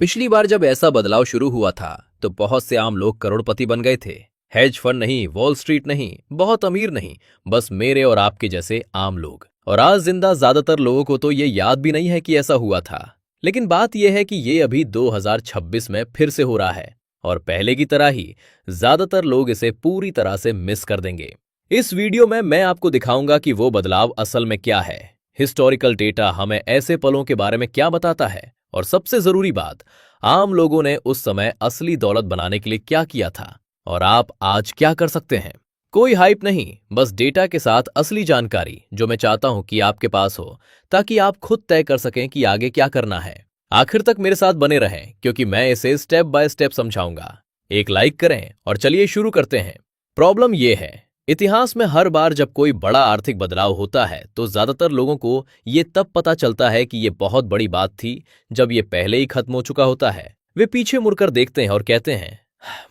पिछली बार जब ऐसा बदलाव शुरू हुआ था तो बहुत से आम लोग करोड़पति बन गए थे। हेज फंड नहीं, वॉल स्ट्रीट नहीं, बहुत अमीर नहीं, बस मेरे और आपके जैसे आम लोग। और आज जिंदा ज्यादातर लोगों को तो ये याद भी नहीं है कि ऐसा हुआ था। लेकिन बात यह है कि ये अभी 2026 में फिर से हो रहा है, और पहले की तरह ही ज्यादातर लोग इसे पूरी तरह से मिस कर देंगे। इस वीडियो में मैं आपको दिखाऊंगा कि वो बदलाव असल में क्या है, हिस्टोरिकल डेटा हमें ऐसे पलों के बारे में क्या बताता है, और सबसे जरूरी बात, आम लोगों ने उस समय असली दौलत बनाने के लिए क्या किया था और आप आज क्या कर सकते हैं। कोई हाइप नहीं, बस डेटा के साथ असली जानकारी जो मैं चाहता हूं कि आपके पास हो, ताकि आप खुद तय कर सकें कि आगे क्या करना है। आखिर तक मेरे साथ बने रहें क्योंकि मैं इसे स्टेप बाय स्टेप समझाऊंगा। एक लाइक करें और चलिए शुरू करते हैं। प्रॉब्लम यह है, इतिहास में हर बार जब कोई बड़ा आर्थिक बदलाव होता है तो ज्यादातर लोगों को ये तब पता चलता है कि ये बहुत बड़ी बात थी जब ये पहले ही खत्म हो चुका होता है। वे पीछे मुड़कर देखते हैं और कहते हैं,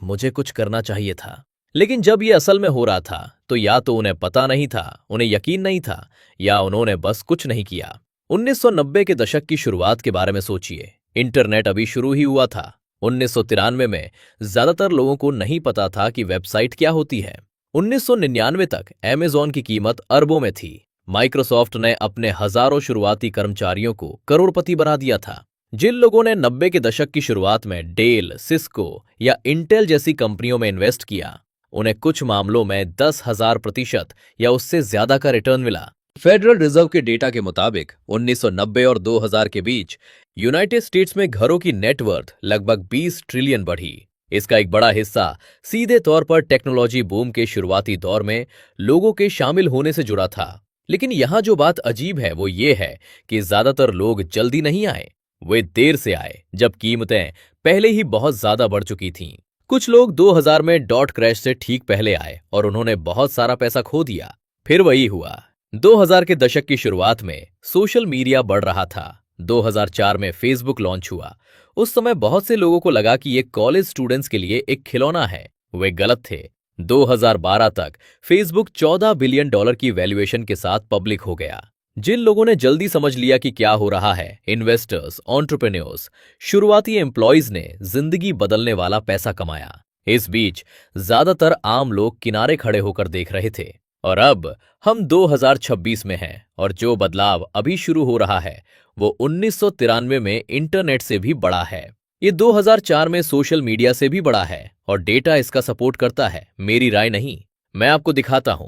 मुझे कुछ करना चाहिए था। लेकिन जब ये असल में हो रहा था तो या तो उन्हें पता नहीं था, उन्हें यकीन नहीं था, या उन्होंने बस कुछ नहीं किया। 1990 के दशक की शुरुआत के बारे में सोचिए। इंटरनेट अभी शुरू ही हुआ था। 1993 में ज्यादातर लोगों को नहीं पता था कि वेबसाइट क्या होती है। 1999 तक अमेज़न की कीमत अरबों में थी। माइक्रोसॉफ्ट ने अपने हजारों शुरुआती कर्मचारियों को करोड़पति बना दिया था। जिन लोगों ने 90 के दशक की शुरुआत में डेल, सिस्को या इंटेल जैसी कंपनियों में इन्वेस्ट किया, उन्हें कुछ मामलों में 10,000% या उससे ज्यादा का रिटर्न मिला। फेडरल रिजर्व के डेटा के मुताबिक 1990 और 2000 के बीच यूनाइटेड स्टेट्स में घरों की नेटवर्थ लगभग 20 ट्रिलियन बढ़ी। इसका एक बड़ा हिस्सा सीधे तौर पर टेक्नोलॉजी बूम के शुरुआती दौर में लोगों के शामिल होने से जुड़ा था। लेकिन यहां जो बात अजीब है वो ये है कि ज्यादातर लोग जल्दी नहीं आए, वे देर से आए जब कीमतें पहले ही बहुत ज्यादा बढ़ चुकी थीं। कुछ लोग 2000 में डॉट क्रैश से ठीक पहले आए और उन्होंने बहुत सारा पैसा खो दिया। फिर वही हुआ। 2000 के दशक की शुरुआत में सोशल मीडिया बढ़ रहा था। 2004 में फेसबुक लॉन्च हुआ। उस समय बहुत से लोगों को लगा कि ये कॉलेज स्टूडेंट्स के लिए एक खिलौना है। वे गलत थे। 2012 तक फेसबुक $14 बिलियन की वैल्यूएशन के साथ पब्लिक हो गया। जिन लोगों ने जल्दी समझ लिया कि क्या हो रहा है, इन्वेस्टर्स, एंटरप्रेन्योर्स, शुरुआती एम्प्लॉयज ने जिंदगी बदलने वाला पैसा कमाया। इस बीच ज्यादातर आम लोग किनारे खड़े होकर देख रहे थे। और अब हम 2026 में हैं और जो बदलाव अभी शुरू हो रहा है वो 1993 में इंटरनेट से भी बड़ा है। ये 2004 में सोशल मीडिया से भी बड़ा है और डेटा इसका सपोर्ट करता है, मेरी राय नहीं। मैं आपको दिखाता हूं।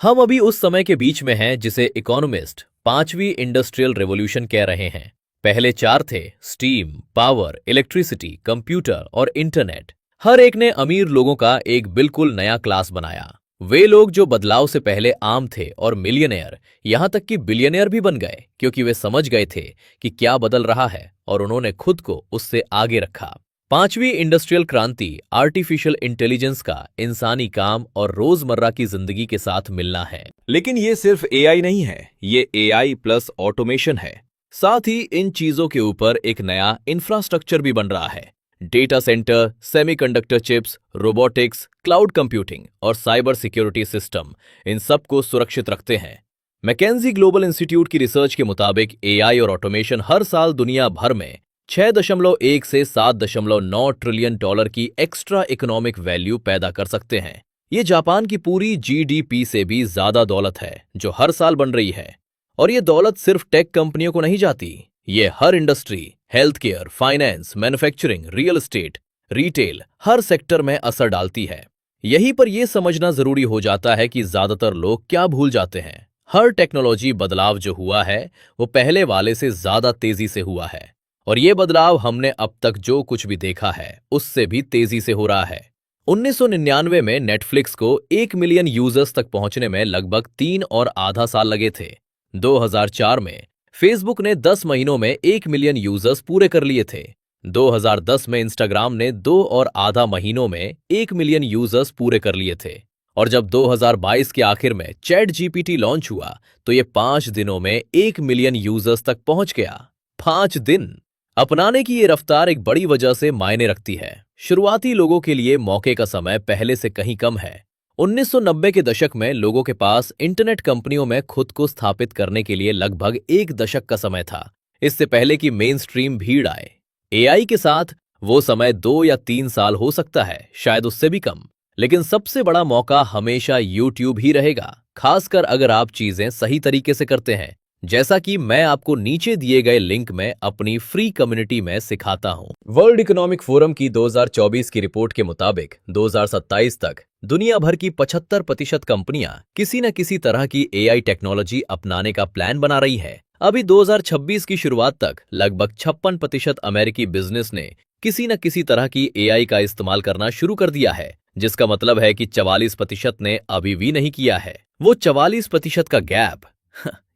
हम अभी उस समय के बीच में हैं जिसे इकोनॉमिस्ट पांचवी इंडस्ट्रियल रेवोल्यूशन कह रहे हैं। पहले चार थे, स्टीम, पावर, इलेक्ट्रिसिटी, कंप्यूटर और इंटरनेट। हर एक ने अमीर लोगों का एक बिल्कुल नया क्लास बनाया। वे लोग जो बदलाव से पहले आम थे और मिलियनेयर, यहां तक कि बिलियनेयर भी बन गए क्योंकि वे समझ गए थे कि क्या बदल रहा है और उन्होंने खुद को उससे आगे रखा। पांचवी इंडस्ट्रियल क्रांति आर्टिफिशियल इंटेलिजेंस का इंसानी काम और रोजमर्रा की जिंदगी के साथ मिलना है। लेकिन ये सिर्फ एआई नहीं है, ये एआई प्लस ऑटोमेशन है। साथ ही इन चीजों के ऊपर एक नया इंफ्रास्ट्रक्चर भी बन रहा है। Data centre, semiconductor chips, robotics, cloud computing और साइबर सिक्योरिटी सिस्टम इन सबको सुरक्षित रखते हैं। मैकेंजी ग्लोबल इंस्टीट्यूट की रिसर्च के मुताबिक एआई और ऑटोमेशन हर साल दुनिया भर में 6.1 से 7.9 ट्रिलियन डॉलर की एक्स्ट्रा इकोनॉमिक वैल्यू पैदा कर सकते हैं। ये जापान की पूरी जीडीपी से भी ज्यादा दौलत है जो हर साल बन रही है। और ये दौलत सिर्फ टेक कंपनियों को नहीं जाती, ये हर industry, health care, finance, manufacturing, real estate, retail, हर सेक्टर में असर डालती है। यहीं पर यह समझना जरूरी हो जाता है कि ज्यादातर लोग क्या भूल जाते हैं। हर टेक्नोलॉजी बदलाव जो हुआ है वो पहले वाले से ज्यादा तेजी से हुआ है, और ये बदलाव हमने अब तक जो कुछ भी देखा है उससे भी तेजी से हो रहा है। 1999 में नेटफ्लिक्स को 1 मिलियन यूजर्स तक पहुंचने में लगभग 3.5 साल लगे थे। 2004 में फेसबुक ने 10 महीनों में 1 मिलियन यूजर्स पूरे कर लिए थे। 2010 में इंस्टाग्राम ने 2.5 महीनों में 1 मिलियन यूजर्स पूरे कर लिए थे। और जब 2022 के आखिर में चैट जीपीटी लॉन्च हुआ तो ये 5 दिनों में 1 मिलियन यूजर्स तक पहुंच गया। 5 दिन। अपनाने की ये रफ्तार एक बड़ी वजह से मायने रखती है। शुरुआती लोगों के लिए मौके का समय पहले से कहीं कम है। 1990 के दशक में लोगों के पास इंटरनेट कंपनियों में खुद को स्थापित करने के लिए लगभग 1 दशक का समय था, इससे पहले कि मेन स्ट्रीम भीड़ आए। एआई के साथ वो समय 2 या 3 साल हो सकता है, शायद उससे भी कम। लेकिन सबसे बड़ा मौका हमेशा यूट्यूब ही रहेगा, खासकर अगर आप चीजें सही तरीके से करते हैं, जैसा कि मैं आपको नीचे दिए गए लिंक में अपनी फ्री कम्युनिटी में सिखाता हूं। वर्ल्ड इकोनॉमिक फोरम की 2024 की रिपोर्ट के मुताबिक 2027 तक दुनिया भर की 75% कंपनियां किसी न किसी तरह की एआई टेक्नोलॉजी अपनाने का प्लान बना रही है। अभी 2026 की शुरुआत तक लगभग 56% अमेरिकी बिजनेस ने किसी न किसी तरह की एआई का इस्तेमाल करना शुरू कर दिया है, जिसका मतलब है कि 44% ने अभी भी नहीं किया है। वो 44% का गैप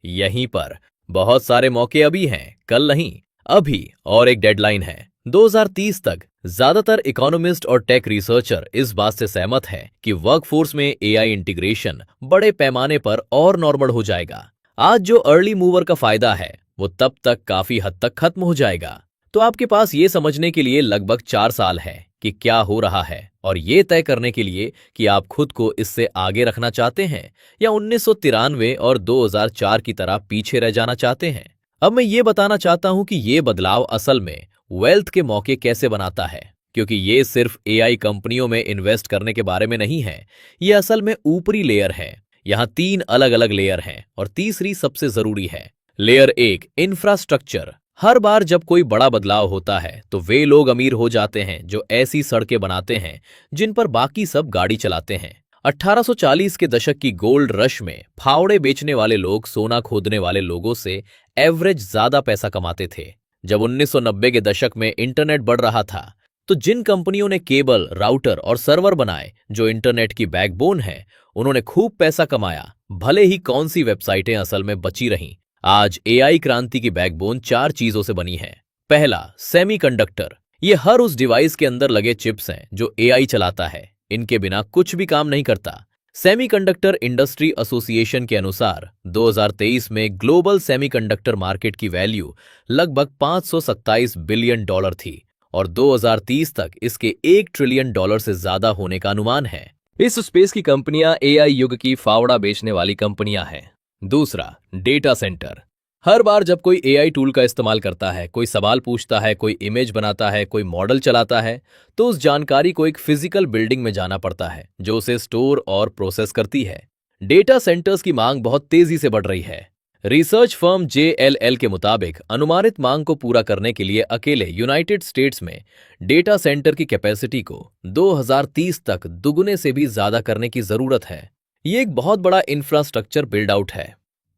यहीं पर। बहुत सारे मौके अभी हैं, कल नहीं, अभी। और एक डेडलाइन है 2030 तक। ज्यादातर इकोनॉमिस्ट और टेक रिसर्चर इस बात से सहमत हैं कि वर्कफोर्स में एआई इंटीग्रेशन बड़े पैमाने पर और नॉर्मल हो जाएगा। आज जो अर्ली मूवर का फायदा है वो तब तक काफी हद तक खत्म हो जाएगा। तो आपके पास ये समझने के लिए लगभग 4 साल है कि क्या हो रहा है, और ये तय करने के लिए कि आप खुद को इससे आगे रखना चाहते हैं या 1993 और 2004 की तरह पीछे रह जाना चाहते हैं। अब मैं ये बताना चाहता हूं कि ये बदलाव असल में वेल्थ के मौके कैसे बनाता है, क्योंकि ये सिर्फ एआई कंपनियों में इन्वेस्ट करने के बारे में नहीं है। ये असल में ऊपरी लेयर है। यहाँ 3 अलग अलग लेयर हैं और तीसरी सबसे जरूरी है। Layer 1, infrastructure. हर बार जब कोई बड़ा बदलाव होता है तो वे लोग अमीर हो जाते हैं जो ऐसी सड़कें बनाते हैं जिन पर बाकी सब गाड़ी चलाते हैं। 1840 के दशक की गोल्ड रश में फावड़े बेचने वाले लोग सोना खोदने वाले लोगों से एवरेज ज्यादा पैसा कमाते थे। जब 1990 के दशक में इंटरनेट बढ़ रहा था तो जिन कंपनियों ने केबल, राउटर और सर्वर बनाए जो इंटरनेट की बैकबोन है, उन्होंने खूब पैसा कमाया, भले ही कौन सी वेबसाइटें असल में बची रहीं। आज एआई क्रांति की बैकबोन 4 चीजों से बनी है। पहला, सेमीकंडक्टर। ये हर उस डिवाइस के अंदर लगे चिप्स हैं जो एआई चलाता है। इनके बिना कुछ भी काम नहीं करता। सेमीकंडक्टर इंडस्ट्री एसोसिएशन के अनुसार 2023 में ग्लोबल सेमीकंडक्टर मार्केट की वैल्यू लगभग $527 बिलियन थी और 2030 तक इसके $1 ट्रिलियन से ज्यादा होने का अनुमान है। इस स्पेस की कंपनियां एआई युग की फावड़ा बेचने वाली कंपनियां हैं। दूसरा, डेटा सेंटर। हर बार जब कोई एआई टूल का इस्तेमाल करता है, कोई सवाल पूछता है, कोई इमेज बनाता है, कोई मॉडल चलाता है, तो उस जानकारी को एक फिजिकल बिल्डिंग में जाना पड़ता है जो उसे स्टोर और प्रोसेस करती है। डेटा सेंटर्स की मांग बहुत तेजी से बढ़ रही है। रिसर्च फर्म JLL के मुताबिक अनुमानित मांग को पूरा करने के लिए अकेले यूनाइटेड स्टेट्स में डेटा सेंटर की कैपेसिटी को 2030 तक दुगने से भी ज्यादा करने की जरूरत है। ये एक बहुत बड़ा इंफ्रास्ट्रक्चर बिल्ड आउट है।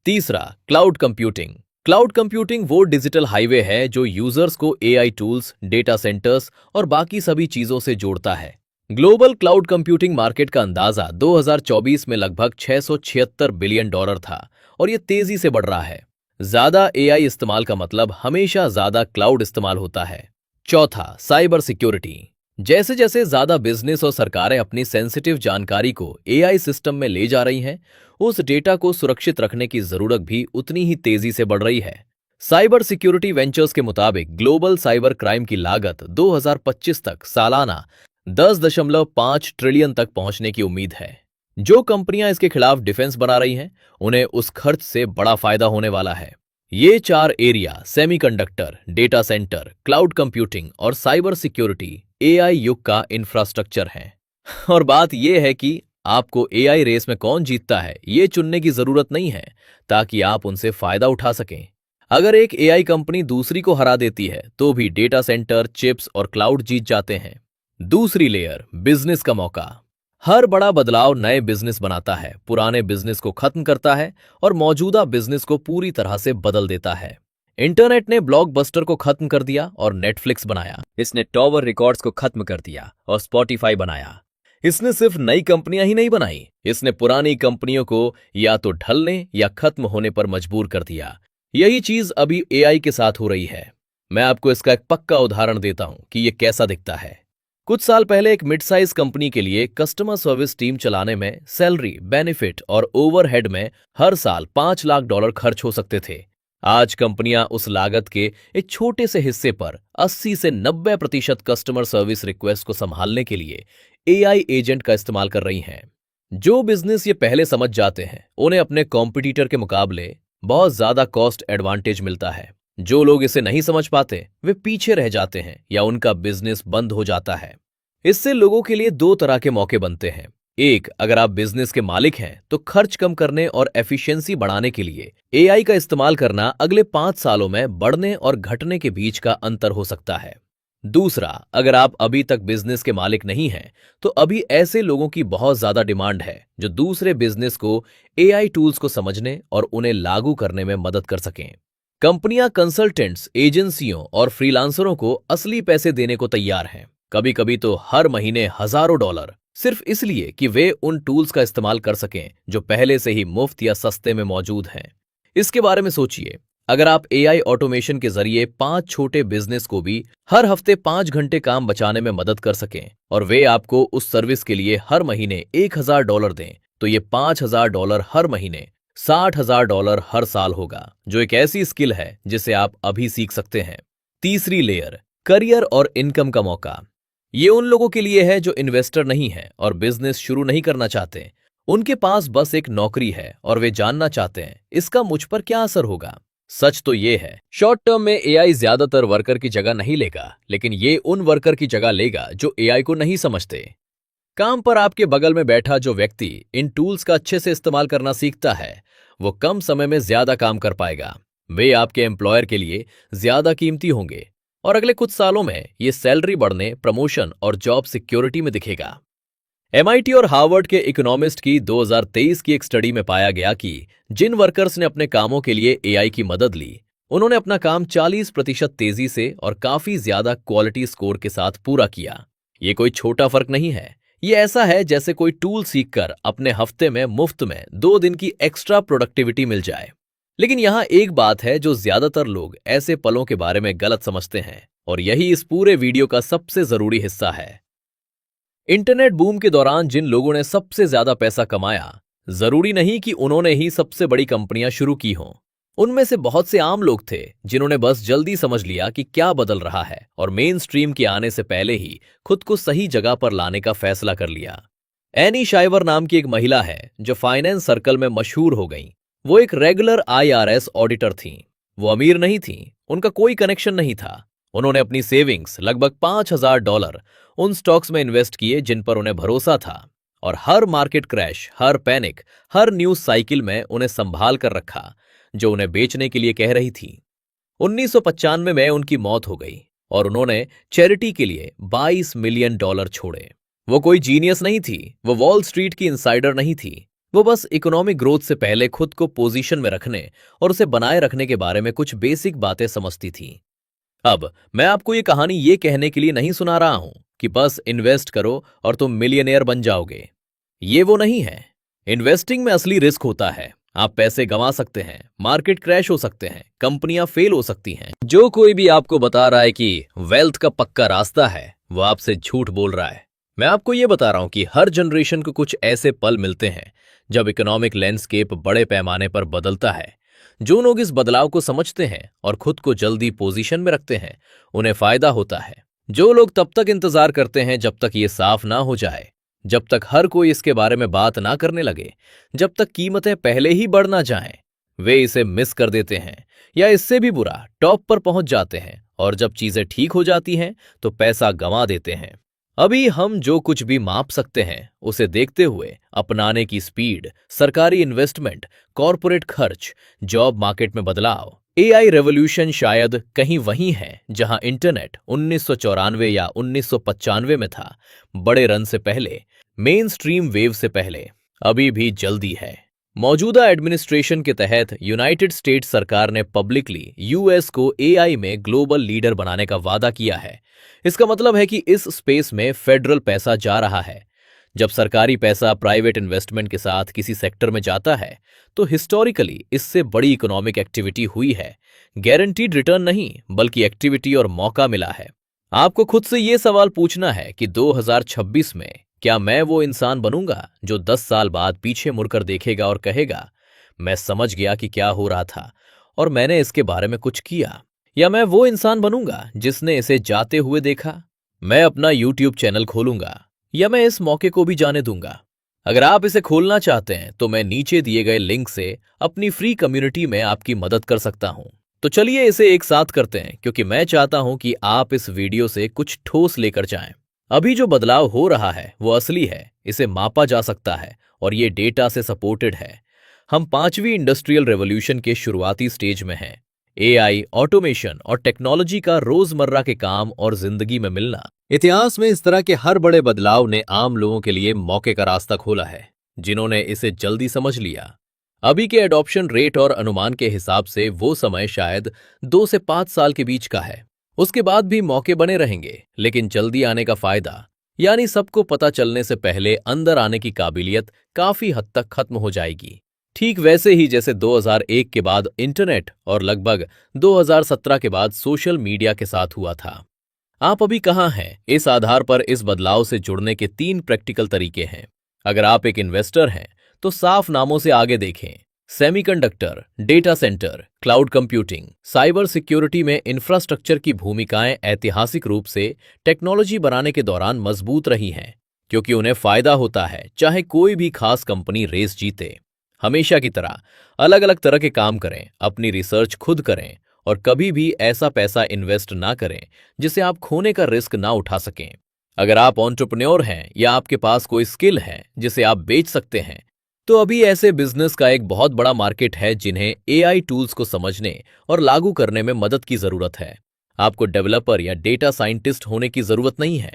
तीसरा, क्लाउड कंप्यूटिंग। क्लाउड कंप्यूटिंग वो डिजिटल हाईवे है जो यूजर्स को एआई टूल्स, डेटा सेंटर्स और बाकी सभी चीजों से जोड़ता है। ग्लोबल क्लाउड कंप्यूटिंग मार्केट का अंदाजा 2024 में लगभग $676 बिलियन था और ये तेजी से बढ़ रहा है। ज्यादा एआई इस्तेमाल का मतलब हमेशा ज्यादा क्लाउड इस्तेमाल होता है। चौथा, साइबर सिक्योरिटी। जैसे जैसे ज्यादा बिजनेस और सरकारें अपनी सेंसिटिव जानकारी को एआई सिस्टम में ले जा रही हैं, उस डेटा को सुरक्षित रखने की जरूरत भी उतनी ही तेजी से बढ़ रही है। साइबर सिक्योरिटी वेंचर्स के मुताबिक ग्लोबल साइबर क्राइम की लागत 2025 तक सालाना 10.5 ट्रिलियन तक पहुंचने की उम्मीद है। जो कंपनियां इसके खिलाफ डिफेंस बना रही हैं, उन्हें उस खर्च से बड़ा फायदा होने वाला है। ये 4 area, semiconductor, data centre, cloud computing और साइबर सिक्योरिटी, एआई युग का इंफ्रास्ट्रक्चर है। और बात यह है कि आपको एआई रेस में कौन जीतता है ये चुनने की जरूरत नहीं है, ताकि आप उनसे फायदा उठा सकें। अगर एक एआई कंपनी दूसरी को हरा देती है तो भी डेटा सेंटर, चिप्स और क्लाउड जीत जाते हैं। दूसरी लेयर, बिजनेस का मौका। हर बड़ा बदलाव नए बिजनेस बनाता है, पुराने बिजनेस को खत्म करता है और मौजूदा बिजनेस को पूरी तरह से बदल देता है। इंटरनेट ने ब्लॉकबस्टर को खत्म कर दिया और नेटफ्लिक्स बनाया। इसने टॉवर रिकॉर्ड्स को खत्म कर दिया और स्पॉटिफाई बनाया। इसने सिर्फ नई कंपनियां ही नहीं बनाई, इसने पुरानी कंपनियों को या तो ढलने या खत्म होने पर मजबूर कर दिया। यही चीज अभी एआई के साथ हो रही है। मैं आपको इसका एक पक्का उदाहरण देता हूं कि यह कैसा दिखता है। कुछ साल पहले एक मिड साइज कंपनी के लिए कस्टमर सर्विस टीम चलाने में सैलरी, बेनिफिट और ओवरहेड में हर साल $5 लाख खर्च हो सकते थे। आज कंपनियां उस लागत के एक छोटे से हिस्से पर 80 से 90% कस्टमर सर्विस रिक्वेस्ट को संभालने के लिए एआई एजेंट का इस्तेमाल कर रही हैं। जो बिजनेस ये पहले समझ जाते हैं, उन्हें अपने कॉम्पिटिटर के मुकाबले बहुत ज्यादा कॉस्ट एडवांटेज मिलता है। जो लोग इसे नहीं समझ पाते वे पीछे रह जाते हैं या उनका बिजनेस बंद हो जाता है। इससे लोगों के लिए दो तरह के मौके बनते हैं। एक, अगर आप बिजनेस के मालिक हैं तो खर्च कम करने और एफिशिएंसी बढ़ाने के लिए एआई का इस्तेमाल करना अगले 5 सालों में बढ़ने और घटने के बीच का अंतर हो सकता है। दूसरा, अगर आप अभी तक बिजनेस के मालिक नहीं हैं तो अभी ऐसे लोगों की बहुत ज्यादा डिमांड है जो दूसरे बिजनेस को एआई टूल्स को समझने और उन्हें लागू करने में मदद कर सकें। कंपनियां कंसल्टेंट्स, एजेंसियों और फ्रीलांसरों को असली पैसे देने को तैयार हैं, कभी कभी तो हर महीने हजारों डॉलर, सिर्फ इसलिए कि वे उन टूल्स का इस्तेमाल कर सकें जो पहले से ही मुफ्त या सस्ते में मौजूद हैं। इसके बारे में सोचिए, अगर आप एआई ऑटोमेशन के जरिए 5 छोटे बिजनेस को भी हर हफ्ते 5 घंटे काम बचाने में मदद कर सकें और वे आपको उस सर्विस के लिए हर महीने $1,000 दें, तो ये $5,000 हर महीने $60,000 हर साल होगा, जो एक ऐसी स्किल है जिसे आप अभी सीख सकते हैं। तीसरी लेयर, करियर और इनकम का मौका। ये उन लोगों के लिए है जो इन्वेस्टर नहीं है और बिजनेस शुरू नहीं करना चाहते। उनके पास बस एक नौकरी है और वे जानना चाहते हैं इसका मुझ पर क्या असर होगा। सच तो ये है, शॉर्ट टर्म में एआई ज्यादातर वर्कर की जगह नहीं लेगा, लेकिन ये उन वर्कर की जगह लेगा जो एआई को नहीं समझते। काम पर आपके बगल में बैठा जो व्यक्ति इन टूल्स का अच्छे से इस्तेमाल करना सीखता है, वो कम समय में ज्यादा काम कर पाएगा। वे आपके एम्प्लॉयर के लिए ज्यादा कीमती होंगे और अगले कुछ सालों में ये सैलरी बढ़ने, प्रमोशन और जॉब सिक्योरिटी में दिखेगा। एमआईटी और हार्वर्ड के इकोनॉमिस्ट की 2023 की एक स्टडी में पाया गया कि जिन वर्कर्स ने अपने कामों के लिए एआई की मदद ली, उन्होंने अपना काम 40% तेजी से और काफी ज्यादा क्वालिटी स्कोर के साथ पूरा किया। ये कोई छोटा फर्क नहीं है, ये ऐसा है जैसे कोई टूल सीखकर अपने हफ्ते में मुफ्त में 2 दिन की एक्स्ट्रा प्रोडक्टिविटी मिल जाए। लेकिन यहाँ एक बात है जो ज्यादातर लोग ऐसे पलों के बारे में गलत समझते हैं, और यही इस पूरे वीडियो का सबसे जरूरी हिस्सा है। इंटरनेट बूम के दौरान जिन लोगों ने सबसे ज्यादा पैसा कमाया, जरूरी नहीं कि उन्होंने ही सबसे बड़ी कंपनियां शुरू की हों। उनमें से बहुत से आम लोग थे जिन्होंने बस जल्दी समझ लिया कि क्या बदल रहा है और मेन स्ट्रीम के आने से पहले ही खुद को सही जगह पर लाने का फैसला कर लिया। एनी शाइवर नाम की एक महिला है जो फाइनेंस सर्कल में मशहूर हो गई। वो एक रेगुलर आईआरएस ऑडिटर थीं। वो अमीर नहीं थीं, उनका कोई कनेक्शन नहीं था। उन्होंने अपनी सेविंग्स लगभग $5,000 उन स्टॉक्स में इन्वेस्ट किए जिन पर उन्हें भरोसा था, और हर मार्केट क्रैश, हर पैनिक, हर न्यूज साइकिल में उन्हें संभाल कर रखा जो उन्हें बेचने के लिए कह रही थी। 1995 में उनकी मौत हो गई और उन्होंने चैरिटी के लिए $22 मिलियन छोड़े। वो कोई जीनियस नहीं थी, वो वॉल स्ट्रीट की इनसाइडर नहीं थी। वो बस इकोनॉमिक ग्रोथ से पहले खुद को पोजीशन में रखने और उसे बनाए रखने के बारे में कुछ बेसिक बातें समझती थी। अब मैं आपको ये कहानी ये कहने के लिए नहीं सुना रहा हूं कि बस इन्वेस्ट करो और तुम मिलियनेयर बन जाओगे। ये वो नहीं है। इन्वेस्टिंग में असली रिस्क होता है। आप पैसे गंवा सकते हैं, मार्केट क्रैश हो सकते हैं, कंपनियां फेल हो सकती हैं। जो कोई भी आपको बता रहा है कि वेल्थ का पक्का रास्ता है, वो आपसे झूठ बोल रहा है। मैं आपको ये बता रहा हूं कि हर जनरेशन को कुछ ऐसे पल मिलते हैं जब इकोनॉमिक लैंडस्केप बड़े पैमाने पर बदलता है। जो लोग इस बदलाव को समझते हैं और खुद को जल्दी पोजीशन में रखते हैं, उन्हें फायदा होता है। जो लोग तब तक इंतजार करते हैं जब तक ये साफ ना हो जाए, जब तक हर कोई इसके बारे में बात ना करने लगे, जब तक कीमतें पहले ही बढ़ ना जाएं, वे इसे मिस कर देते हैं या इससे भी बुरा टॉप पर पहुंच जाते हैं, और जब चीजें ठीक हो जाती हैं तो पैसा गंवा देते हैं। अभी हम जो कुछ भी माप सकते हैं उसे देखते हुए अपनाने की स्पीड, सरकारी इन्वेस्टमेंट, कॉरपोरेट खर्च, जॉब मार्केट में बदलाव, एआई रेवोल्यूशन शायद कहीं वहीं है जहां इंटरनेट 1994 या 1995 में था, बड़े रन से पहले, मेन स्ट्रीम वेव से पहले। अभी भी जल्दी है। मौजूदा एडमिनिस्ट्रेशन के तहत यूनाइटेड स्टेट्स सरकार ने पब्लिकली यूएस को एआई में ग्लोबल लीडर बनाने का वादा किया है। इसका मतलब है कि इस स्पेस में फेडरल पैसा जा रहा है। जब सरकारी पैसा प्राइवेट इन्वेस्टमेंट के साथ किसी सेक्टर में जाता है तो हिस्टोरिकली इससे बड़ी इकोनॉमिक एक्टिविटी हुई है। गारंटीड रिटर्न नहीं, बल्कि एक्टिविटी और मौका मिला है। आपको खुद से यह सवाल पूछना है कि 2026 में क्या मैं वो इंसान बनूंगा जो 10 साल बाद पीछे मुड़कर देखेगा और कहेगा, मैं समझ गया कि क्या हो रहा था और मैंने इसके बारे में कुछ किया? या मैं वो इंसान बनूंगा जिसने इसे जाते हुए देखा? मैं अपना YouTube चैनल खोलूंगा या मैं इस मौके को भी जाने दूंगा? अगर आप इसे खोलना चाहते हैं तो मैं नीचे दिए गए लिंक से अपनी फ्री कम्युनिटी में आपकी मदद कर सकता हूं। तो चलिए इसे एक साथ करते हैं, क्योंकि मैं चाहता हूं कि आप इस वीडियो से कुछ ठोस लेकर जाएं। अभी जो बदलाव हो रहा है वो असली है, इसे मापा जा सकता है और ये डेटा से सपोर्टेड है। हम पांचवी इंडस्ट्रियल रेवोल्यूशन के शुरुआती स्टेज में हैं। एआई, ऑटोमेशन और टेक्नोलॉजी का रोजमर्रा के काम और जिंदगी में मिलना। इतिहास में इस तरह के हर बड़े बदलाव ने आम लोगों के लिए मौके का रास्ता खोला है, जिन्होंने इसे जल्दी समझ लिया। अभी के एडॉप्शन रेट और अनुमान के हिसाब से वो समय शायद 2 से 5 साल के बीच का है। उसके बाद भी मौके बने रहेंगे, लेकिन जल्दी आने का फायदा, यानी सबको पता चलने से पहले अंदर आने की काबिलियत काफी हद तक खत्म हो जाएगी। ठीक वैसे ही जैसे 2001 के बाद इंटरनेट और लगभग 2017 के बाद सोशल मीडिया के साथ हुआ था। आप अभी कहाँ हैं, इस आधार पर इस बदलाव से जुड़ने के 3 प्रैक्टिकल तरीके हैं। अगर आप एक इन्वेस्टर हैं तो साफ नामों से आगे देखें। Semiconductor, data centre, cloud computing, cyber security में इंफ्रास्ट्रक्चर की भूमिकाएं ऐतिहासिक रूप से टेक्नोलॉजी बनाने के दौरान मजबूत रही हैं, क्योंकि उन्हें फायदा होता है चाहे कोई भी खास कंपनी रेस जीते। हमेशा की तरह अलग अलग तरह के काम करें, अपनी रिसर्च खुद करें और कभी भी ऐसा पैसा इन्वेस्ट ना करें जिसे आप खोने का रिस्क ना उठा सकें। अगर आप एंटरप्रेन्योर हैं या आपके पास कोई स्किल है जिसे आप बेच सकते हैं, तो अभी ऐसे बिजनेस का एक बहुत बड़ा मार्केट है जिन्हें एआई टूल्स को समझने और लागू करने में मदद की जरूरत है। आपको डेवलपर या डेटा साइंटिस्ट होने की जरूरत नहीं है।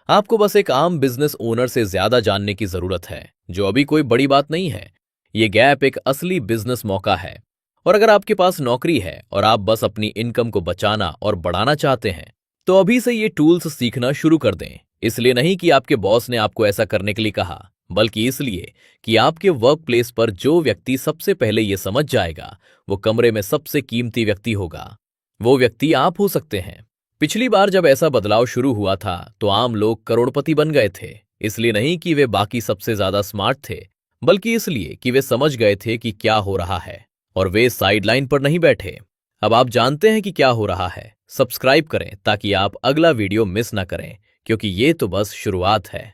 आपको बस एक आम बिजनेस ओनर से ज्यादा जानने की जरूरत है, जो अभी कोई बड़ी बात नहीं है। ये गैप एक असली बिजनेस मौका है। और अगर आपके पास नौकरी है और आप बस अपनी इनकम को बचाना और बढ़ाना चाहते हैं, तो अभी से ये टूल्स सीखना शुरू कर दें। इसलिए नहीं कि आपके बॉस ने आपको ऐसा करने के लिए कहा, बल्कि इसलिए कि आपके वर्क प्लेस पर जो व्यक्ति सबसे पहले ये समझ जाएगा, वो कमरे में सबसे कीमती व्यक्ति होगा। वो व्यक्ति आप हो सकते हैं। पिछली बार जब ऐसा बदलाव शुरू हुआ था तो आम लोग करोड़पति बन गए थे, इसलिए नहीं कि वे बाकी सबसे ज्यादा स्मार्ट थे, बल्कि इसलिए कि वे समझ गए थे कि क्या हो रहा है और वे साइडलाइन पर नहीं बैठे। अब आप जानते हैं कि क्या हो रहा है। सब्सक्राइब करें ताकि आप अगला वीडियो मिस ना करें, क्योंकि ये तो बस शुरुआत है।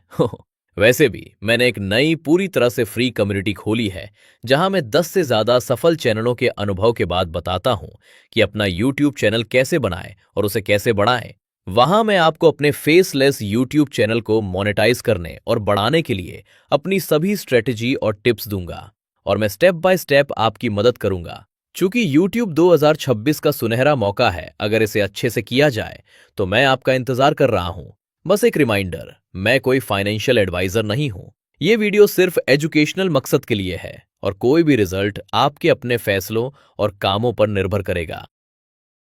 वैसे भी मैंने एक नई पूरी तरह से फ्री कम्युनिटी खोली है, जहां मैं 10 से ज्यादा सफल चैनलों के अनुभव के बाद बताता हूं कि अपना यूट्यूब चैनल कैसे बनाएं और उसे कैसे बढ़ाएं। वहां मैं आपको अपने फेसलेस यूट्यूब चैनल को मोनेटाइज करने और बढ़ाने के लिए अपनी सभी स्ट्रेटेजी और टिप्स दूंगा, और मैं स्टेप बाय स्टेप आपकी मदद करूंगा। चूंकि YouTube 2026 का सुनहरा मौका है, अगर इसे अच्छे से किया जाए, तो मैं आपका इंतजार कर रहा हूं। बस एक रिमाइंडर, मैं कोई फाइनेंशियल एडवाइजर नहीं हूं। ये वीडियो सिर्फ एजुकेशनल मकसद के लिए है और कोई भी रिजल्ट आपके अपने फैसलों और कामों पर निर्भर करेगा।